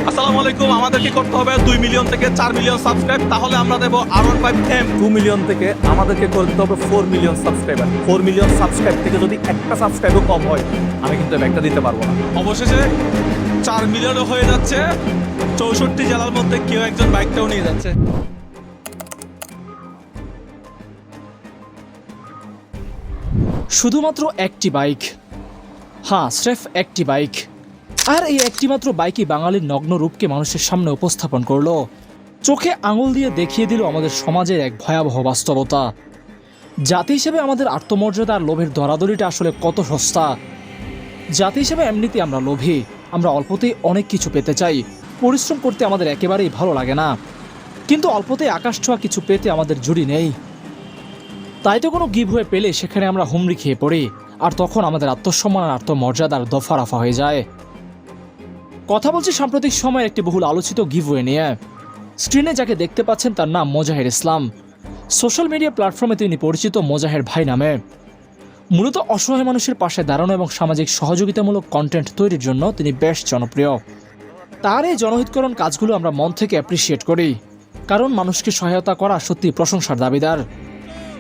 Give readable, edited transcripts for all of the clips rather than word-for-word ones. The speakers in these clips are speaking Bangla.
আসসালামু আলাইকুম। আমাদের কি করতে হবে? 2 মিলিয়ন থেকে 4 মিলিয়ন সাবস্ক্রাইব, তাহলে আমরা দেবো R15M। 2 মিলিয়ন থেকে আমাদেরকে করতে হবে 4 মিলিয়ন সাবস্ক্রাইবার। 4 মিলিয়ন সাবস্ক্রাইব থেকে যদি একটা সাবস্ক্রাইবও কম হয়, আমি কিন্তু ব্যাগটা দিতে পারবো না। অবশেষে 4 মিলিয়নও হয়ে যাচ্ছে। 64 জেলার মধ্যে কেউ একজন বাইকটাও নিয়ে যাচ্ছে। শুধুমাত্র একটি বাইক, হ্যাঁ স্রেফ একটি বাইক, আর এই একটি মাত্র বাইকই বাঙালির নগ্ন রূপকে মানুষের সামনে উপস্থাপন করলো। চোখে আঙুল দিয়ে দেখিয়ে দিল আমাদের সমাজের এক ভয়াবহ বাস্তবতা। জাতি হিসেবে আমাদের আত্মমর্যাদা আর লোভের দরাদরিটা আসলে কত সস্তা। জাতি হিসেবে এমনিতে আমরা লোভী, আমরা অল্পতেই অনেক কিছু পেতে চাই। পরিশ্রম করতে আমাদের একেবারেই ভালো লাগে না, কিন্তু অল্পতেই আকাশ ছোঁয়া কিছু পেতে আমাদের জুড়ি নেই। তাই তো কোনো গিভ হয়ে পেলে সেখানে আমরা হুমড়ি খেয়ে পড়ি, আর তখন আমাদের আত্মসম্মান আর আত্মমর্যাদার দফা রফা হয়ে যায়। কথা বলছি সাম্প্রতিক সময়ের একটি বহুল আলোচিত গিভওয়ে নিয়ে। স্ক্রিনে যাকে দেখতে পাচ্ছেন তার নাম মোজাহের ইসলাম। সোশ্যাল মিডিয়া প্ল্যাটফর্মে তিনি পরিচিত মোজাহের ভাই নামে। মূলত অসহায় মানুষের পাশে দাঁড়ানো এবং সামাজিক সহযোগিতামূলক কন্টেন্ট তৈরির জন্য তিনি বেশ জনপ্রিয়। তার এই জনহিতকরণ কাজগুলো আমরা মন থেকে অ্যাপ্রিসিয়েট করি, কারণ মানুষকে সহায়তা করা সত্যি প্রশংসার দাবিদার।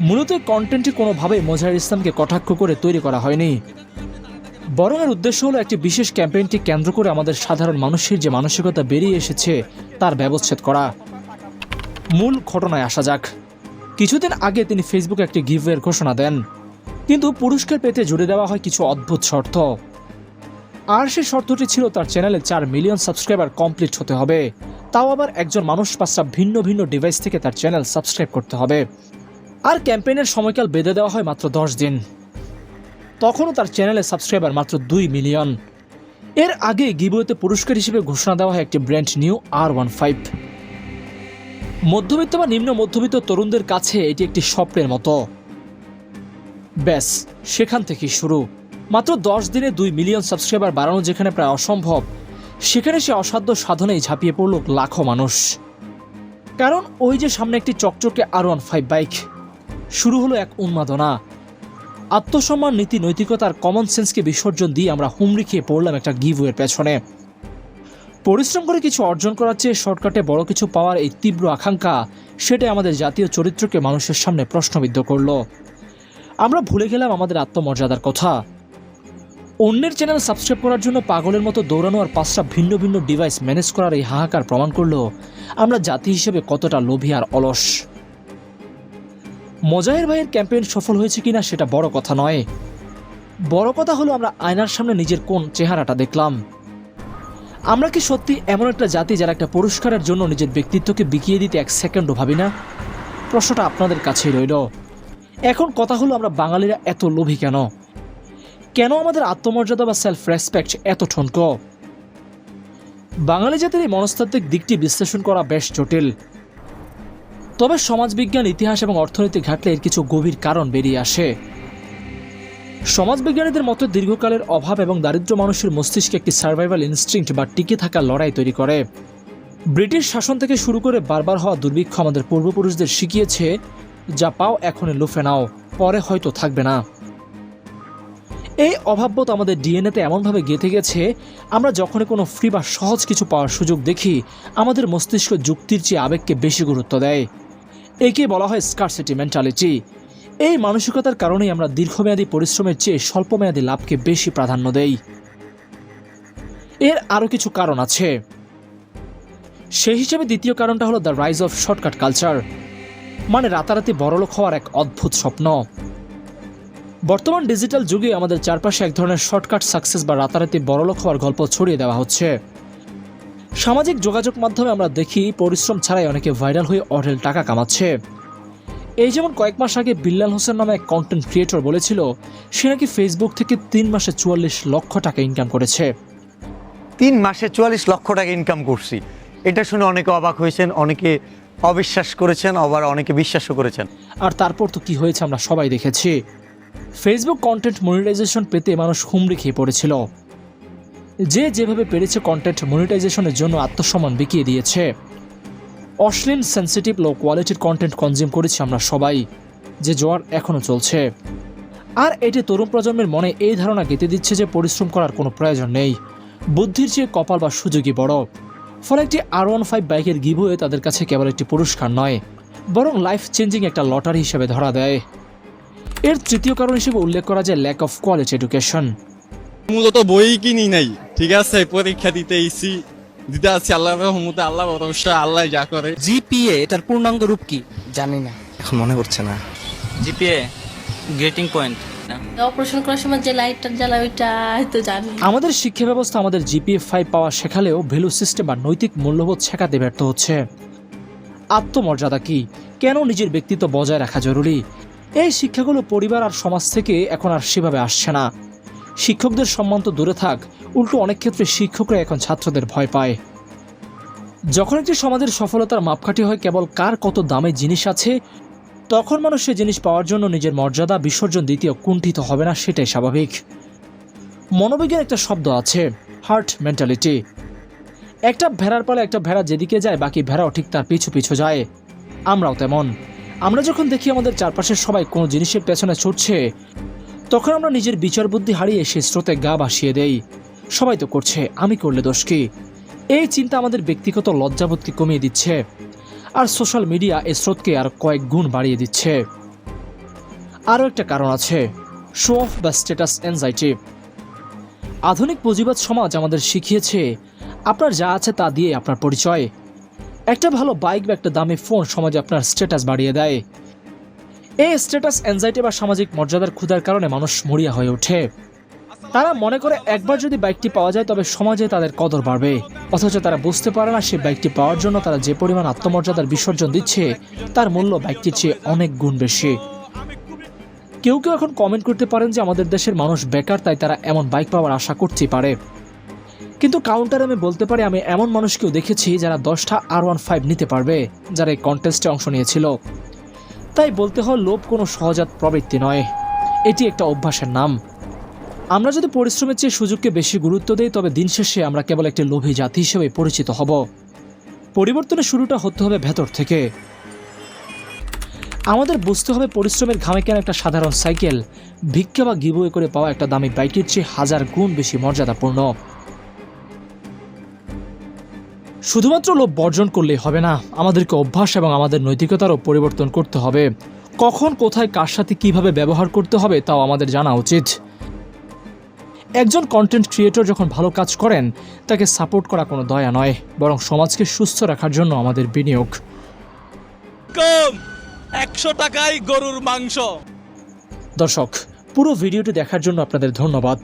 মূলত কন্টেন্টটি কোনোভাবেই মোজাহের ইসলামকে কটাক্ষ করে তৈরি করা হয়নি, বরং এর উদ্দেশ্য হলো একটি বিশেষ ক্যাম্পেইনটি কেন্দ্র করে আমাদের সাধারণ মানুষের যে মানসিকতা বেরিয়ে এসেছে তার ব্যবচ্ছেদ করা। মূল ঘটনায় আসা যাক। কিছুদিন আগে তিনি ফেসবুকে একটি গিভওয়ের ঘোষণা দেন, কিন্তু পুরস্কার পেতে জুড়ে দেওয়া হয় কিছু অদ্ভুত শর্ত। আর সেই শর্তটি ছিল তার চ্যানেলে 4 মিলিয়ন সাবস্ক্রাইবার কমপ্লিট হতে হবে, তাও আবার একজন মানুষ 5টা ভিন্ন ভিন্ন ডিভাইস থেকে তার চ্যানেল সাবস্ক্রাইব করতে হবে। আর ক্যাম্পেইনের সময়কাল বেঁধে দেওয়া হয় মাত্র 10 দিন। তখনও তার চ্যানেলে সাবস্ক্রাইবার মাত্র 2 মিলিয়ন। এর আগে গিভওয়েতে পুরস্কার হিসেবে ঘোষণা দেওয়া হয় একটি ব্র্যান্ড নিউ R15। মধ্যবিত্ত বা নিম্ন মধ্যবিত্ত তরুণদের কাছে এটি একটি স্বপ্নের মতো। ব্যাস সেখান থেকেই শুরু। মাত্র 10 দিনে 2 মিলিয়ন সাবস্ক্রাইবার বাড়ানো যেখানে প্রায় অসম্ভব, সেখানে সে অসাধ্য সাধনেই ঝাঁপিয়ে পড়ল লাখো মানুষ। কারণ ওই যে সামনে একটি চকচকে R15 বাইক। শুরু হলো এক উন্মাদনা। আত্মসম্মান, নীতি, নৈতিকতার কমন সেন্সকে বিসর্জন দিয়ে আমরা হুমড়ি খেয়ে পড়লাম একটা গিভওয়ের পেছনে। পরিশ্রম করে কিছু অর্জন করার চেয়ে শর্টকাটে বড় কিছু পাওয়ার এই তীব্র আকাঙ্ক্ষা, সেটাই আমাদের জাতীয় চরিত্রকে মানুষের সামনে প্রশ্নবিদ্ধ করল। আমরা ভুলে গেলাম আমাদের আত্মমর্যাদার কথা। অন্যের চ্যানেল সাবস্ক্রাইব করার জন্য পাগলের মতো দৌড়ানো আর 5টা ভিন্ন ভিন্ন ডিভাইস ম্যানেজ করার এই হাহাকার প্রমাণ করলো আমরা জাতি হিসেবে কতটা লোভী আর অলস। মোজাহের ভাইয়ের ক্যাম্পেইন সফল হয়েছে কিনা সেটা বড় কথা নয়, বড় কথা হলো আমরা আয়নার সামনে নিজের কোন চেহারাটা দেখলাম। আমরা কি সত্যি এমন একটা জাতি যারা একটা পুরস্কারের জন্য নিজের ব্যক্তিত্বকে বিকিয়ে দিতে 1 সেকেন্ডও ভাবি না? প্রশ্নটা আপনাদের কাছেই রইল। এখন কথা হলো আমরা বাঙালিরা এত লোভী কেন? কেন আমাদের আত্মমর্যাদা বা সেলফ রেসপেক্ট এত ঠুনকো? বাঙালি জাতির এই মনস্তাত্ত্বিক দিকটি বিশ্লেষণ করা বেশ জটিল। তবে সমাজবিজ্ঞান, ইতিহাস এবং অর্থনীতি ঘাটলে এর কিছু গভীর কারণ বেরিয়ে আসে। সমাজবিজ্ঞানীদের মতো দীর্ঘকালের অভাব এবং দারিদ্র্য মানুষের মস্তিষ্কে একটি সার্ভাইভাল ইনস্টিংক্ট বা টিকে থাকার লড়াই তৈরি করে। ব্রিটিশ শাসন থেকে শুরু করে বারবার হওয়া দুর্ভিক্ষ আমাদের পূর্বপুরুষদের শিখিয়েছে, যা পাও এখনই লুফে নাও, পরে হয়তো থাকবে না। এই অভাববোধ আমাদের ডিএনএতে এমনভাবে গেঁথে গেছে, আমরা যখনই কোনো ফ্রি বা সহজ কিছু পাওয়ার সুযোগ দেখি, আমাদের মস্তিষ্ক যুক্তির চেয়ে আবেগকে বেশি গুরুত্ব দেয়। একে বলা হয় স্কারসিটি মেন্টালিটি। এই মানসিকতার কারণেই আমরা দীর্ঘমেয়াদী পরিশ্রমের চেয়ে স্বল্পমেয়াদী লাভকে বেশি প্রাধান্য দেই। এর আরও কিছু কারণ আছে। সেই হিসেবে দ্বিতীয় কারণটা হলো the rise of shortcut culture, মানে রাতারাতি বড়লোক হওয়ার এক অদ্ভুত স্বপ্ন। বর্তমান ডিজিটাল যুগে আমাদের চারপাশে এক ধরনের শর্টকাট সাকসেস বা রাতারাতি বড়লোক হওয়ার গল্প ছড়িয়ে দেওয়া হচ্ছে। সামাজিক যোগাযোগ মাধ্যমে আমরা দেখি পরিশ্রম ছাড়াই অনেকে ভাইরাল হয়ে অঢেল টাকা কামাচ্ছে। এই যেমন কয়েক মাস আগে বিল্লাল হোসেন নামে এক কন্টেন্ট ক্রিয়েটর বলেছিল সে নাকি ফেসবুক থেকে 3 মাসে 44 লক্ষ টাকা ইনকাম করেছে। 3 মাসে 44 লক্ষ টাকা ইনকাম করছি, এটা শুনে অনেকে অবাক হয়েছেন, অনেকে অবিশ্বাস করেছেন, আবার অনেকে বিশ্বাসও করেছেন। আর তারপর তো কি হয়েছে আমরা সবাই দেখেছি। ফেসবুক কন্টেন্ট মনিটাইজেশন পেতে মানুষ হুমড়ি খেয়ে পড়েছিল। যে যেভাবে পেরেছে কন্টেন্ট মনিটাইজেশনের জন্য আত্মসম্মান বিকিয়ে দিয়েছে। অশ্লীল, সেন্সিটিভ, লো কোয়ালিটির কন্টেন্ট কনজিউম করেছি আমরা সবাই, যে জোয়ার এখনও চলছে। আর এটি তরুণ প্রজন্মের মনে এই ধারণা গেঁথে দিচ্ছে যে পরিশ্রম করার কোনো প্রয়োজন নেই, বুদ্ধির চেয়ে কপাল বা সুযোগই বড়। ফলে একটি R15 বাইকের গিভওয়ে তাদের কাছে কেবল একটি পুরস্কার নয়, বরং লাইফ চেঞ্জিং একটা লটারি হিসেবে ধরা দেয়। এর তৃতীয় কারণ হিসেবে উল্লেখ করা যায় ল্যাক অফ কোয়ালিটি এডুকেশন। মূলত বই কিনি নাই, ঠিক আছে, পরীক্ষা দিতে আছি আল্লাহর রহমতে, আল্লাহ ভরসা, আল্লাহ যা করে। জিপিএ এটার পূর্ণাঙ্গ রূপ কি? জানি না, এখন মনে করছে না। GPA grating point. অপারেশন করার সময় যে লাইটটা জ্বালা ওইটা তো জানি। আমাদের শিক্ষা ব্যবস্থা আমাদের GPA 5 পাওয়া শেখালেও ভ্যালু সিস্টেম বা নৈতিক মূল্যবোধ শেখাতে ব্যর্থ হচ্ছে। আত্মমর্যাদা কি, কেন নিজের ব্যক্তিত্ব বজায় রাখা জরুরি, এই শিক্ষাগুলো পরিবার আর সমাজ থেকে এখন আর সেভাবে আসছে না। শিক্ষকদের সম্মান তো দূরে থাক, উল্টো অনেক ক্ষেত্রে শিক্ষকরা এখন ছাত্রদের ভয় পায়। যখন একটি সমাজের সফলতার মাপকাঠি হয় কেবল কার কত দামে জিনিস আছে, তখন মানুষ সে জিনিস পাওয়ার জন্য নিজের মর্যাদা বিসর্জন দ্বিতীয় কুণ্ঠিত হবে না, সেটাই স্বাভাবিক। মনোবিজ্ঞান একটা শব্দ আছে, হার্ট মেন্টালিটি। একটা ভেড়ার পালে একটা ভেড়া যেদিকে যায় বাকি ভেড়াও ঠিক তার পিছু পিছু যায়। আমরাও তেমন। আমরা যখন দেখি আমাদের চারপাশের সবাই কোনো জিনিসের পেছনে ছুটছে, তখন আমরা নিজের বিচার বুদ্ধি হারিয়ে সেই স্রোতে গা ভাসিয়ে দেই। সবাই তো করছে, আমি করলে দোষ কি? এই চিন্তা আমাদের ব্যক্তিগত লজ্জাবোধকে কমিয়ে দিচ্ছে, আর সোশ্যাল মিডিয়া এই স্রোতকে আর কয়েক গুণ বাড়িয়ে দিচ্ছে। আরও একটা কারণ আছে, শো অফ বা স্ট্যাটাস অ্যাংজাইটি। আধুনিক পুঁজিবাদ সমাজ আমাদের শিখিয়েছে আপনার যা আছে তা দিয়ে আপনার পরিচয়। একটা ভালো বাইক বা একটা দামি ফোন সমাজে আপনার স্ট্যাটাস বাড়িয়ে দেয়। এই স্ট্যাটাস অ্যাংজাইটি বা সামাজিক মর্যাদার ক্ষুধার কারণে মানুষ মরিয়া হয়ে ওঠে। তারা মনে করে একবার যদি বাইকটি পাওয়া যায় তবে সমাজে তাদের কদর বাড়বে, অথচ তারা বুঝতে পারে না সেই বাইকটি পাওয়ার জন্য তারা যে পরিমাণ আত্মমর্যাদার বিসর্জন দিচ্ছে তার মূল্য বাইকটির চেয়ে অনেক গুণ বেশি। কেউ কেউ এখন কমেন্ট করতে পারেন যে আমাদের দেশের মানুষ বেকার, তাই তারা এমন বাইক পাওয়ার আশা করতেই পারে। কিন্তু কাউন্টারে আমি বলতে পারি আমি এমন মানুষকেও দেখেছি যারা 10টা R15 নিতে পারবে, যারা এই কন্টেস্টে অংশ নিয়েছিল। তাই বলতে হয় লোভ কোনো সহজাত প্রবৃত্তি নয়, এটি একটা অভ্যাসের নাম। আমরা যদি পরিশ্রমের চেয়ে সুযোগকে বেশি গুরুত্ব দেই তবে দিন শেষে আমরা কেবল একটি লোভী জাতি হিসেবে পরিচিত হব। পরিবর্তনের শুরুটা হতে হবে ভেতর থেকে। আমাদের বুঝতে হবে পরিশ্রমের ঘামে কেন একটা সাধারণ সাইকেল ভিক্ষা বা গিভওয়ে করে পাওয়া একটা দামি বাইকের চেয়ে 1000 গুণ বেশি মর্যাদাপূর্ণ। শুধুমাত্র লোভ বর্জন করলেই হবে না, আমাদেরকে অভ্যাস এবং আমাদের নৈতিকতারও পরিবর্তন করতে হবে। কখন, কোথায়, কার সাথে কিভাবে ব্যবহার করতে হবে তাও আমাদের জানা উচিত। একজন কন্টেন্ট ক্রিয়েটর যখন ভালো কাজ করেন তাকে সাপোর্ট করা কোনো দয়া নয়, বরং সমাজকে সুস্থ রাখার জন্য আমাদের বিনিয়োগ। কম 100 টাকায় গরুর মাংস। দর্শক, পুরো ভিডিওটি দেখার জন্য আপনাদের ধন্যবাদ।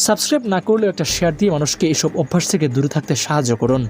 সাবস্ক্রাইব না করলেও একটা শেয়ার দিয়ে মানুষকে এসব অভ্যাস থেকে দূরে থাকতে সাহায্য করুন।